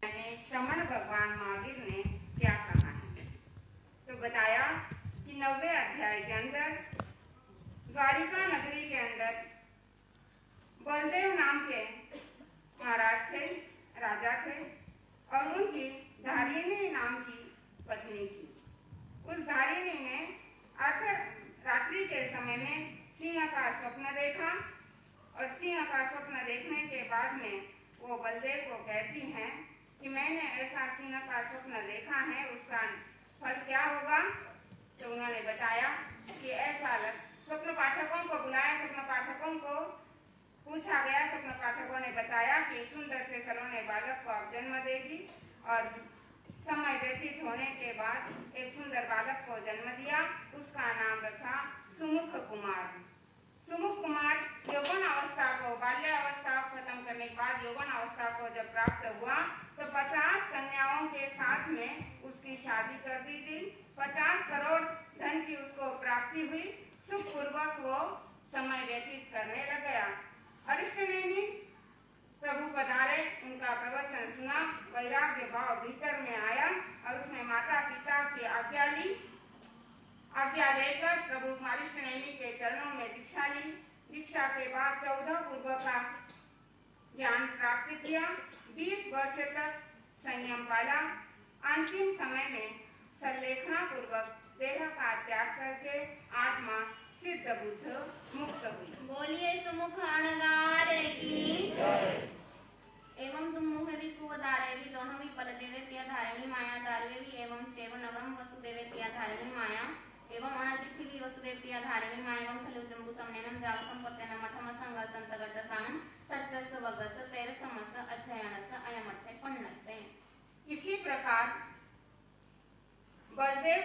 श्रमण भगवान महावीर ने क्या कहा है। तो बताया कि 90वें अध्याय के अंदर द्वारिका नगरी के अंदर बलदेव नाम के महाराज थे, राजा थे, और उनकी धारिणी नाम की पत्नी थी। उस धारिणी ने रात्रि के समय में सिंह का स्वप्न देखा, और सिंह का स्वप्न देखने के बाद में वो बलदेव को कहती हैं कि मैंने ऐसा सिंह का स्वप्न देखा है, उसका फल क्या होगा। तो उन्होंने बताया कि ऐसा स्वप्न पाठकों को बुलाया, स्वप्न पाठकों को पूछा गया। स्वप्न पाठकों ने बताया कि सुंदर से सलोने बालक को आप जन्म देगी, और समय व्यतीत होने के बाद एक सुंदर बालक को जन्म दिया। उसका नाम रखा सुमुख कुमार। सुमुख कुमार यौवन अवस्था को, बाल्य अवस्था खत्म करने के बाद यौवन अवस्था को जब प्राप्त हुआ तो 50 कन्याओं के साथ में उसकी शादी कर दी थी। 50 करोड़ धन की उसको प्राप्ति हुई। सुखपूर्वक वो समय व्यतीत करने लग गया। अरिष्टनेमि प्रभु पधारे, उनका प्रवचन सुना, वैराग्य भाव भीतर में आया, और उसने माता पिता की आज्ञा ली। आज्ञा लेकर प्रभु अरिष्टनेमि के चरणों में दीक्षा ली। दीक्षा के बाद 14 पूर्व का ज्ञान प्राप्त किया। 20 वर्ष तक संयम पाला। अंतिम समय में संलेखना पूर्वक देह का त्याग करके आत्मा सिद्ध बुद्ध मुक्त हुई। बोलिए सुमुख अणगार की। एवं तुम मुहे भी कुवधारे भी दोनों भी पद देवे पिया धारिणी माया दारुए भी एवं सेव नवरम वसुदेवे पिया धारिणी माया एवं अनतिथि भी वसुदेव पिया धारिणी माया एवं खलु जम्बू समनेनम जाव संपत्तेन मठम संग संतगतसाम सच्चस वगस तेर समस अध्ययनस अयमर्थे पन्नते। इसी प्रकार बलदेव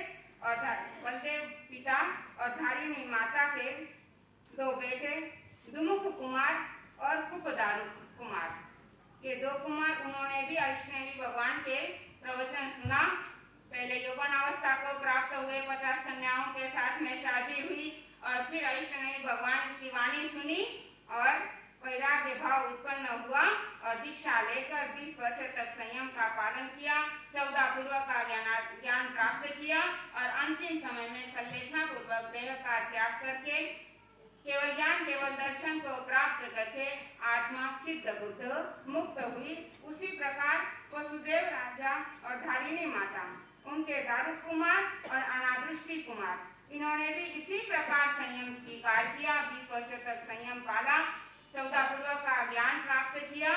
पिता और धारिणी माता के 2 बेटे दुमुख कुमार और कुपदारू कुमार, ये 2 कुमार, उन्होंने भी अरिष्टनेमि भगवान के प्रवचन सुना। पहले यौवन अवस्था को प्राप्त हुए, 50 कन्याओं के साथ में शादी हुई, और फिर अरिष्टनेमि भगवान की वाणी सुनी और वैराग्य भाव उत्पन्न हुआ, और दीक्षा लेकर 20 वर्ष तक संयम का पालन किया। 14 पूर्व का ज्ञान प्राप्त किया, और अंतिम समय में संलेखना पूर्वक देह का त्याग करके केवल ज्ञान, केवल दर्शन को प्राप्त करके आत्मा सिद्ध बुद्ध मुक्त हुई। उसी प्रकार वसुदेव राजा और धारिणी माता, उनके दारुक कुमार और अनादृष्टि कुमार, इन्होंने भी इसी प्रकार संयम स्वीकार किया। 20 वर्ष तक संयम पाला, 14 पूर्व का ज्ञान प्राप्त किया,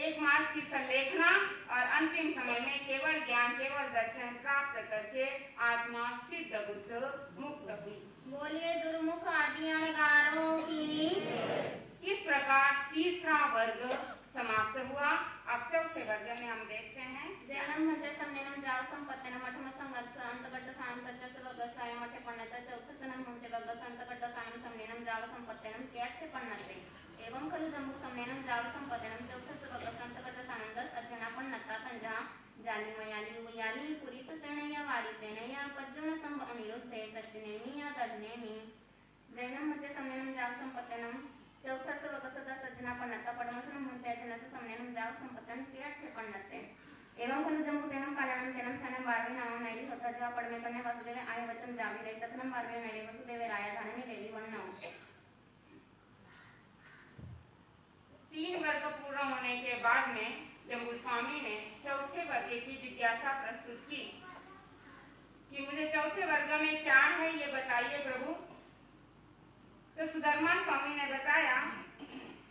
1 मास की संलेखना, और अंतिम समय में केवल ज्ञान, केवल दर्शन प्राप्त करके आत्मा सिद्ध बुद्ध मुक्त हुई। बोलिए दुर्मुख आदि अणगारों की। इस प्रकार तीसरा वर्ग समाप्त हुआ। अब चौथे वर्ग में हम देखते हैं जन्म हंते समनेनम जाव संपत्तेन मठम संगत अंतगत साम सच्चस वगस अयमर्थे पन्नते। चौथे सनम हंते वगस अंतगत साम समनेनम जाव संपत्तेनम केर्थे पन्नते एवं खलु जम्बू समनेनम जाव संपत्तेनम चौथे वगस अंतगत साम 10 अध्ययना पन्नता पंजा जाली मयाली उयाली पुरी सेनया वारी सेनया पज्जुन संभ अनिरुद्धे सच्चिनेमिया दर्नेमि। जैनम हंते समनेनम जाव संपत्तेनम चौथा वगस 10 अध्ययना पन्नता पद्मसनम हंते अध्ययनस समनेनम जाव संपत्तेन केर्थे पन्नते एवं खलु जम्बू तेनम कालनम तेनम सनम 12वीं नामम नैली होता जवा पड़मे कन्या वसुदेवे आय वचन जावी रे तथनम 12वीं नैली वसुदेवे राया धारिणी देवी वन्नम। 3 वर्ग पूर्ण होने के बाद में जम्बू स्वामी ने चौथे वर्ग की जिज्ञासा प्रस्तुत की कि मुझे चौथे वर्ग में क्या है ये बताइए प्रभु। तो सुधर्मा स्वामी ने बताया,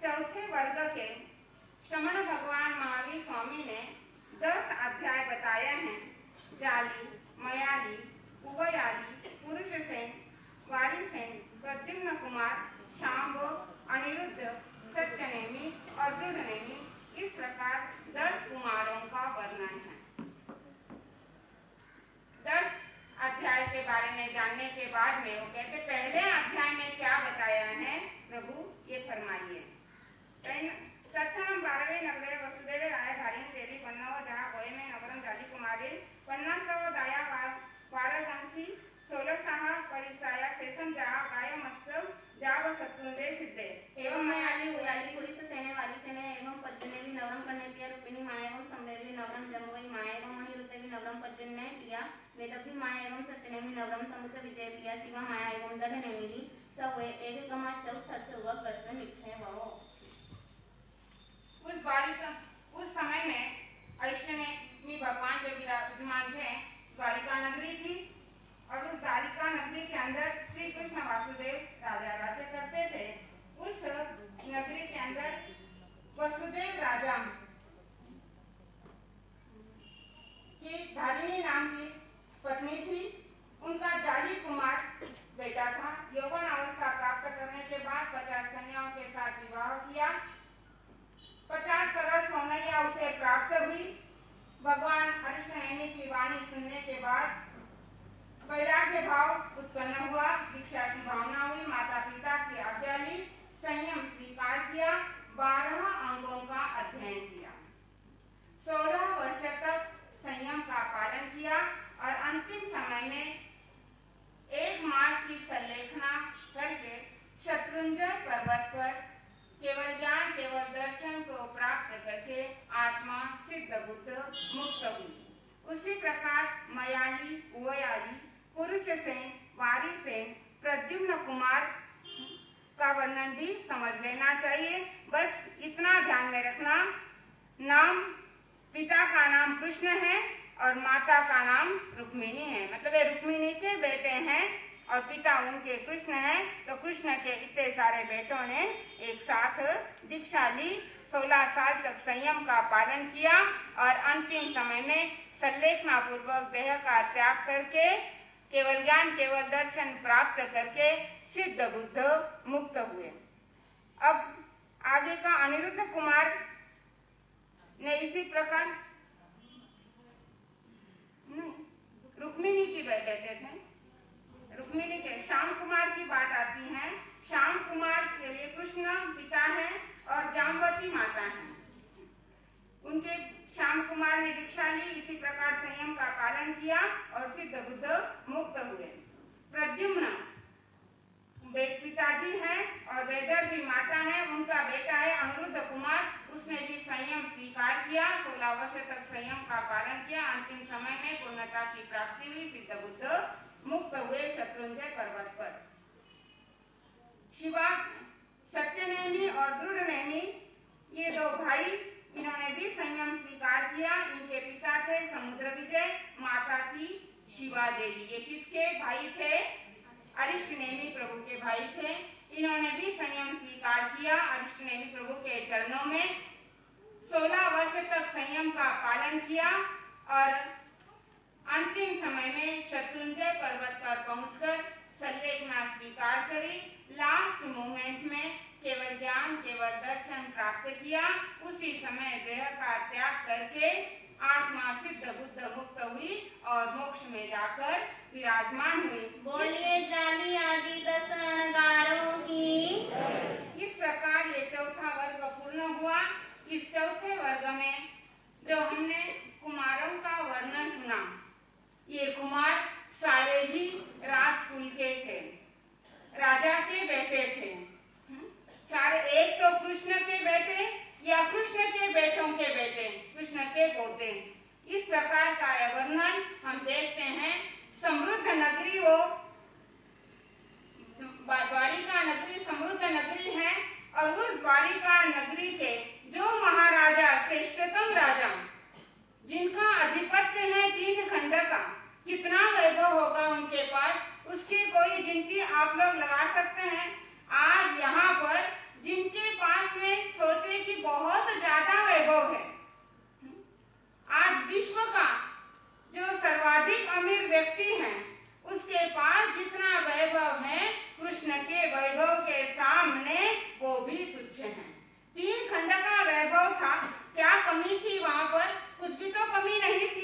चौथे वर्ग के श्रमण भगवान महावीर स्वामी ने 10 अध्याय बताए हैं। जाली, मयाली, उभयाली, पुरुष सेन, वारी सेन, प्रद्युम्न कुमार, शांभो, अनिरुद्ध, सत्यनेमि और दृढ़नेमि, इस प्रकार 10 कुमारों का वर्णन है। 10 अध्याय के बारे में जानने के बाद में वो कहते पहले अध्याय में क्या बताया है प्रभु ये फरमाइए। तत्थनम 12वें नगरे वसुदेवे राय धारिणी देवी पन्नव जहाँ गोय में नवरम जाली कुमारी 50 दाया वाराणसी 16 परिसाया शेषम जहाँ गाय मत्स्य जाव सत्तुंदे सिद्धे एवं मयाली उयाली पुरी सेने वाली सेने एवं पद्मिनी नवरम कन्या रूपिणी माया एवं संवेदी एवं समुद्र विजय किया शिवा माया एवं दढ़ नेमिली सवे एक कमा चौथा से वह कस निठे वो उस समय में अष्टनेमी भगवान जो विराजमान थे द्वारिका नगरी थी और उस द्वारिका नगरी के अंदर श्री कृष्ण वासुदेव राजा राज्य करते थे। उस नगरी के अंदर वसुदेव राजा की धारिणी नाम की पत्नी थी। उनका जाली कुमार बेटा था। यौवन अवस्था प्राप्त करने के बाद 50 कन्याओं के साथ विवाह किया। 50 करोड़ सोनैया उसे प्राप्त हुई। भगवान अष्टनेमी की वाणी सुनने के बाद वैराग्य भाव उत्पन्न हुआ, दीक्षा की भावना हुई, माता पिता की आज्ञा ली, संयम स्वीकार किया, 12 अंगों का अध्ययन किया, 16 वर्ष तक संयम का पालन किया और अंतिम समय में 1 मास की संलेखना करके शत्रुंजय पर्वत पर केवल ज्ञान केवल दर्शन को प्राप्त करके आत्मा सिद्ध बुद्ध मुक्त हुई। उसी प्रकार मयाली, उवयाली, पुरुष सेन, वारी सेन, प्रद्युम्न कुमार का वर्णन भी समझ लेना चाहिए। बस इतना ध्यान में रखना, नाम पिता का नाम कृष्ण है और माता का नाम रुक्मिणी है। मतलब ये रुक्मिणी के बेटे हैं और पिता उनके कृष्ण हैं। तो कृष्ण के इतने सारे बेटों ने एक साथ दीक्षा ली, 16 साल तक संयम का पालन किया और अंतिम समय में संलेखना पूर्वक देह का त्याग करके केवल ज्ञान केवल दर्शन प्राप्त करके सिद्ध बुद्ध मुक्त हुए। अब आगे का अनिरुद्ध कुमार ने इसी प्रकार रुक्मिणी की बेटे थे। रुक्मिणी के श्याम कुमार की बात आती है। श्याम कुमार के लिए कृष्ण पिता है और जाम्बवती माता है। उनके श्याम कुमार ने दीक्षा ली, इसी प्रकार संयम का पालन किया और सिद्ध बुद्ध मुक्त हुए। प्रद्युम्न पिताजी हैं और वेदर्भी माता है। उनका बेटा है अनिरुद्ध कुमार, उसने भी संयम स्वीकार किया, 16 वर्ष तक संयम का पालन किया। अंतिम समय में पूर्णता की प्राप्ति हुई, सिद्ध बुद्ध मुक्त हुए शत्रुंजय पर्वत पर। शिवा सत्यनेमी और दृढ़नेमी ये 2 भाई, इन्होंने भी संयम स्वीकार किया। इनके पिता थे समुद्र विजय, माता थी शिवा देवी। ये किसके भाई थे? अरिष्टनेमी प्रभु के भाई थे। इन्होंने भी संयम स्वीकार किया। अरिष्टनेमी प्रभु के चरणों में 16 वर्ष तक संयम का पालन किया और अंतिम समय में शत्रुंजय पर्वत पर पहुंचकर संलेखना स्वीकार करी। लास्ट मोमेंट में केवल ज्ञान केवल दर्शन प्राप्त किया। उसी समय देह का त्याग करके आत्मा सिद्ध बुद्ध मुक्त हुई और मोक्ष में जाकर विराजमान हुई। बोलिए जाली आदि 10 अणगारों की। इस प्रकार ये चौथा वर्ग पूर्ण हुआ। इस चौथे वर्ग में जो हमने कुमारों का वर्णन सुना, ये कुमार सारे ही राजकुल के थे, राजा के बेटे थे। सारे, एक तो कृष्ण के बेटे या कृष्ण के बेटों के बेटे, कृष्ण के पोते। इस प्रकार का यह वर्णन हम देखते हैं। समृद्ध नगरी वो द्वारिका नगरी समृद्ध नगरी है और उस द्वारिका नगरी के जो महाराजा, श्रेष्ठतम राजा, जिनका आधिपत्य है 3 खंड का, कितना वैभव होगा उनके पास, उसकी कोई गिनती आप लोग लगा सकते हैं। आज यहाँ पर जिनके पास में सोचे कि बहुत ज्यादा वैभव है, आज विश्व का जो सर्वाधिक अमीर व्यक्ति है, उसके पास जितना वैभव है, कृष्ण के वैभव के सामने वो भी तुच्छ है। 3 खंड का वैभव था, क्या कमी थी वहां पर? कुछ भी तो कमी नहीं थी।